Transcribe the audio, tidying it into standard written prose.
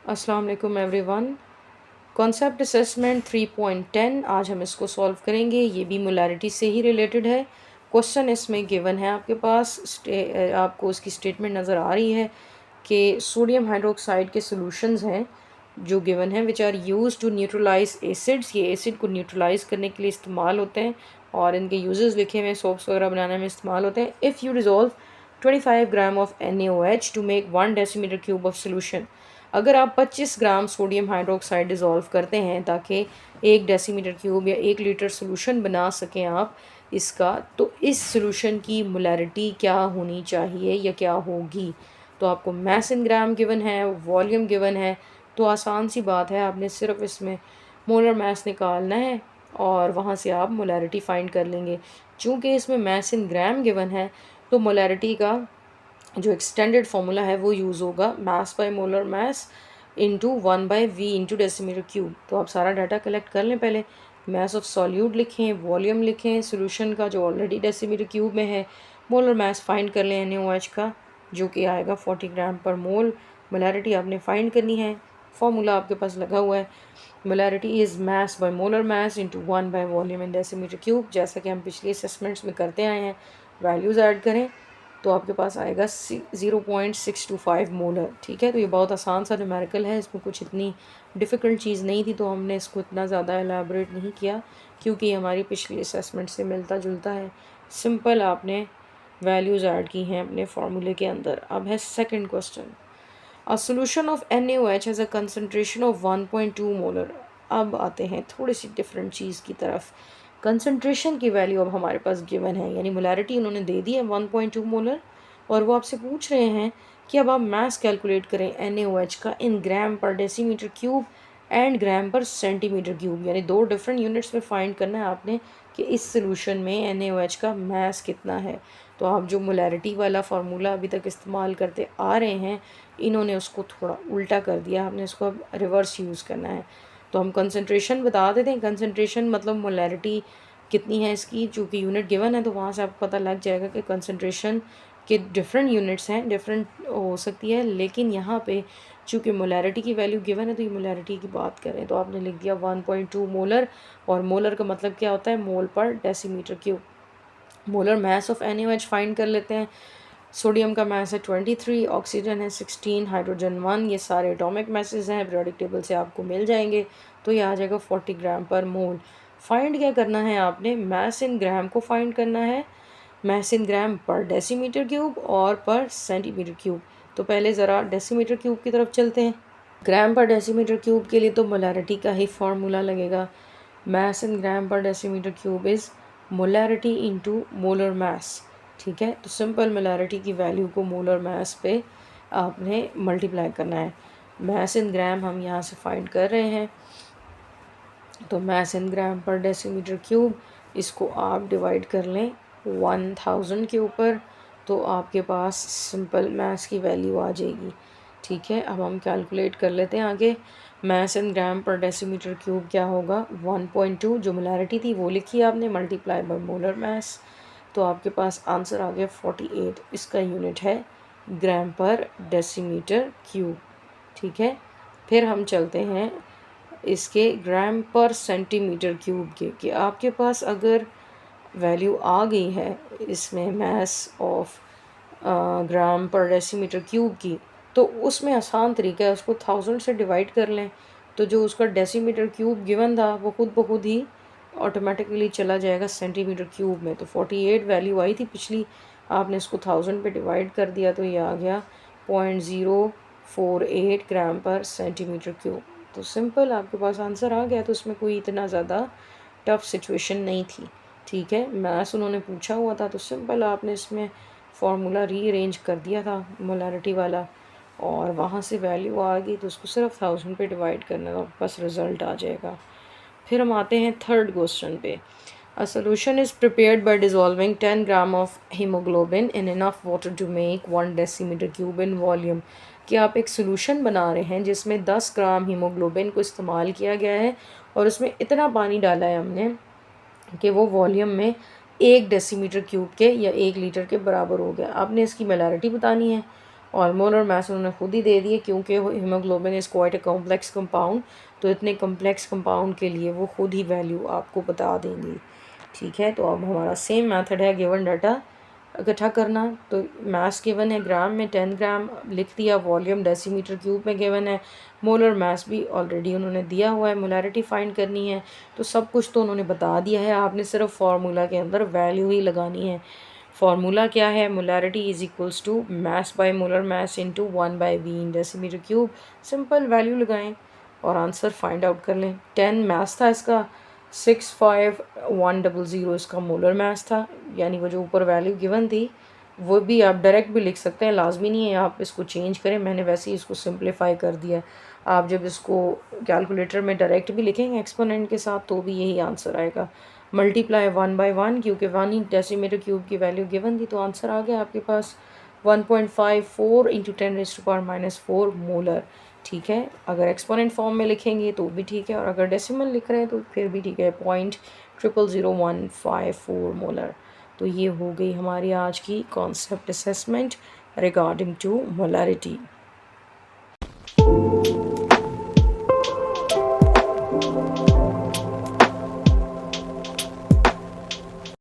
अस्सलाम वालेकुम everyone. Concept assessment 3.10 आज हम इसको सॉल्व करेंगे। ये भी मोलारिटी से ही रिलेटेड है। क्वेश्चन इसमें गिवन है आपके पास, आपको उसकी स्टेटमेंट नज़र आ रही है कि सोडियम हाइड्रोक्साइड के सॉल्यूशंस हैं जो गिवन है which are use to neutralise acids. ये एसिड को न्यूट्रलाइज करने के लिए इस्तेमाल होते हैं और इनके यूजेस लिखे हुए सोप्स वगैरह बनाने में इस्तेमाल होते हैं। If you dissolve 25 gram of NaOH to make 1 decimetre cube of solution. अगर आप 25 ग्राम सोडियम हाइड्रोक्साइड डिज़ोल्व करते हैं ताकि 1 डेसीमीटर क्यूब या 1 लीटर सोल्यूशन बना सकें आप इसका, तो इस सोल्यूशन की मोलैरिटी क्या होनी चाहिए या क्या होगी। तो आपको मैस इन ग्राम गिवन है, वॉल्यूम गिवन है, तो आसान सी बात है, आपने सिर्फ इसमें मोलर मैस निकालना है और वहाँ से आप मोलैरिटी फाइंड कर लेंगे। चूँकि इसमें मैस इन ग्राम गिवन है तो मोलैरिटी का जो एक्सटेंडेड फार्मूला है वो यूज़ होगा मास by molar mass into 1/V into decimetre cube. तो आप सारा डाटा कलेक्ट कर लें। पहले मास ऑफ सॉल्यूट लिखें, वॉल्यूम लिखें सोल्यूशन का जो ऑलरेडी डेसीमीटर क्यूब में है, मोलर मास फाइंड कर लें NaOH का जो कि आएगा 40 ग्राम पर मोल। मोलैरिटी आपने फाइंड करनी है, फार्मूला आपके पास लगा हुआ है। Molarity is mass by molar mass into 1 by volume in decimetre cube, जैसा कि हम पिछले असेसमेंट्स में करते आए हैं। वैल्यूज़ ऐड करें तो आपके पास आएगा 0.625 मोलर। ठीक है, तो ये बहुत आसान सा न्यूमेरिकल है, इसमें कुछ इतनी डिफ़िकल्ट चीज़ नहीं थी, तो हमने इसको इतना ज़्यादा एलाबरेट नहीं किया क्योंकि हमारी पिछली असेसमेंट से मिलता जुलता है। सिंपल आपने वैल्यूज़ ऐड की हैं अपने फार्मूले के अंदर। अब है second question. A solution of NaOH has a concentration of 1.2 molar. अब आते हैं थोड़ी सी डिफरेंट चीज़ की तरफ। कंसनट्रेशन की वैल्यू अब हमारे पास गिवन है, यानी मोलैरिटी उन्होंने दे दी है 1.2 मोलर और वो आपसे पूछ रहे हैं कि अब आप मास कैलकुलेट करें NaOH का इन ग्राम पर डेसीमीटर क्यूब एंड ग्राम पर सेंटीमीटर क्यूब, यानी दो डिफरेंट यूनिट्स में फाइंड करना है आपने कि इस सोल्यूशन में NaOH का मास कितना है। तो आप जो मोलैरिटी वाला फार्मूला अभी तक इस्तेमाल करते आ रहे हैं, इन्होंने उसको थोड़ा उल्टा कर दिया, आपने इसको अब रिवर्स यूज़ करना है। तो हम कंसंट्रेशन बता देते हैं। कंसंट्रेशन मतलब मोलैरिटी कितनी है इसकी, चूँकि यूनिट गिवन है तो वहाँ से आपको पता लग जाएगा कि कंसंट्रेशन के डिफरेंट यूनिट्स हैं, डिफरेंट हो सकती है, लेकिन यहाँ पे चूँकि मोलैरिटी की वैल्यू गिवन है तो ये मोलैरिटी की बात करें तो आपने लिख दिया 1.2 मोलर। और मोलर का मतलब क्या होता है, मोल पर decimetre cube. Molar mass of NaOH find कर लेते हैं। सोडियम का मास है 23, ऑक्सीजन है 16, हाइड्रोजन 1। ये सारे एटॉमिक मासेस हैं, पीरियोडिक टेबल से आपको मिल जाएंगे। तो ये आ जाएगा 40 ग्राम पर मोल। फाइंड क्या करना है आपने, मास इन ग्राम को फाइंड करना है, मास इन ग्राम पर डेसीमीटर क्यूब और पर सेंटीमीटर क्यूब। तो पहले ज़रा डेसीमीटर क्यूब की तरफ चलते हैं। ग्राम पर डेसीमीटर क्यूब के लिए तो मोलैरिटी का ही फार्मूला लगेगा। मास इन ग्राम पर decimetre cube is molarity into molar mass. ठीक है, तो सिंपल मोलैरिटी की वैल्यू को मोलर मास पे आपने मल्टीप्लाई करना है। मास इन ग्राम हम यहाँ से फाइंड कर रहे हैं, तो मास इन ग्राम पर डेसीमीटर क्यूब, इसको आप डिवाइड कर लें 1000 के ऊपर, तो आपके पास सिंपल मास की वैल्यू आ जाएगी। ठीक है, अब हम कैलकुलेट कर लेते हैं आगे। मास इन ग्राम पर डेसीमीटर क्यूब क्या होगा, 1.2 जो मोलैरिटी थी वो लिखी आपने, मल्टीप्लाई बाय मोलर मास, तो आपके पास आंसर आ गया 48। इसका यूनिट है ग्राम पर डेसीमीटर क्यूब। ठीक है, फिर हम चलते हैं इसके ग्राम पर सेंटीमीटर क्यूब के, कि आपके पास अगर वैल्यू आ गई है इसमें मास ऑफ ग्राम पर डेसीमीटर क्यूब की, तो उसमें आसान तरीका है, उसको 1000 से डिवाइड कर लें, तो जो उसका डेसीमीटर क्यूब गिवन था वो खुद ब खुद ही ऑटोमेटिकली चला जाएगा सेंटीमीटर क्यूब में। तो 48 वैल्यू आई थी पिछली, आपने इसको 1000 पे डिवाइड कर दिया तो ये आ गया 0.048 ग्राम पर सेंटीमीटर क्यूब। तो सिंपल आपके पास आंसर आ गया, तो उसमें कोई इतना ज़्यादा टफ सिचुएशन नहीं थी। ठीक है, मैथ्स उन्होंने पूछा हुआ था तो सिंपल आपने इसमें फार्मूला रीअरेंज कर दिया था मोलैरिटी वाला और वहाँ से वैल्यू आ गई तो उसको सिर्फ 1000 पे डिवाइड करना था, बस रिज़ल्ट आ जाएगा। फिर हम आते हैं थर्ड क्वेश्चन पे। A solution is prepared by dissolving 10 gram of haemoglobin in enough water to make 1 decimetre cube in volume. कि आप एक सोल्यूशन बना रहे हैं जिसमें 10 ग्राम हीमोग्लोबिन को इस्तेमाल किया गया है और उसमें इतना पानी डाला है हमने कि वो वॉल्यूम में 1 डेसीमीटर क्यूब के या 1 लीटर के बराबर हो गया। आपने इसकी मोलैरिटी बतानी है और मोलर मास उन्होंने खुद ही दे दिए, क्योंकि haemoglobin is quite a complex compound, तो इतने कम्प्लेक्स कंपाउंड के लिए वो खुद ही वैल्यू आपको बता देंगी। ठीक है, तो अब हमारा सेम मेथड है गिवन डाटा इकट्ठा करना। तो मास गिवन है ग्राम में 10 ग्राम लिख दिया, वॉल्यूम डेसीमीटर क्यूब में गिवन है, मोलर मास भी ऑलरेडी उन्होंने दिया हुआ है, मोलारिटी फाइंड करनी है, तो सब कुछ तो उन्होंने बता दिया है, आपने सिर्फ फार्मूला के अंदर वैल्यू ही लगानी है। फार्मूला क्या है, molarity is equals to mass by molar mass into 1/V in decimetre cube. Simple value लगाएं और आंसर फाइंड आउट कर लें। 10 मास था इसका, 65100 इसका मोलर मास था, यानी वो जो ऊपर वैल्यू गिवन थी वो भी आप डायरेक्ट भी लिख सकते हैं, लाजमी नहीं है आप इसको चेंज करें, मैंने वैसे ही इसको सिंप्लीफाई कर दिया है। आप जब इसको कैलकुलेटर में डायरेक्ट भी लिखेंगे एक्सपोनेंट के साथ तो भी यही आंसर आएगा। मल्टीप्लाई 1/1, क्योंकि 1 ही डेसीमीटर क्यूब की वैल्यू गिवन थी, तो आंसर आ गया आपके पास 1.54 इंटू 10⁻⁴ मोलर। ठीक है, अगर एक्सपोनेंट फॉर्म में लिखेंगे तो भी ठीक है, और अगर डेसिमल लिख रहे हैं तो फिर भी ठीक है, 0.00154 मोलर। तो ये हो गई हमारी आज की concept assessment regarding to molarity.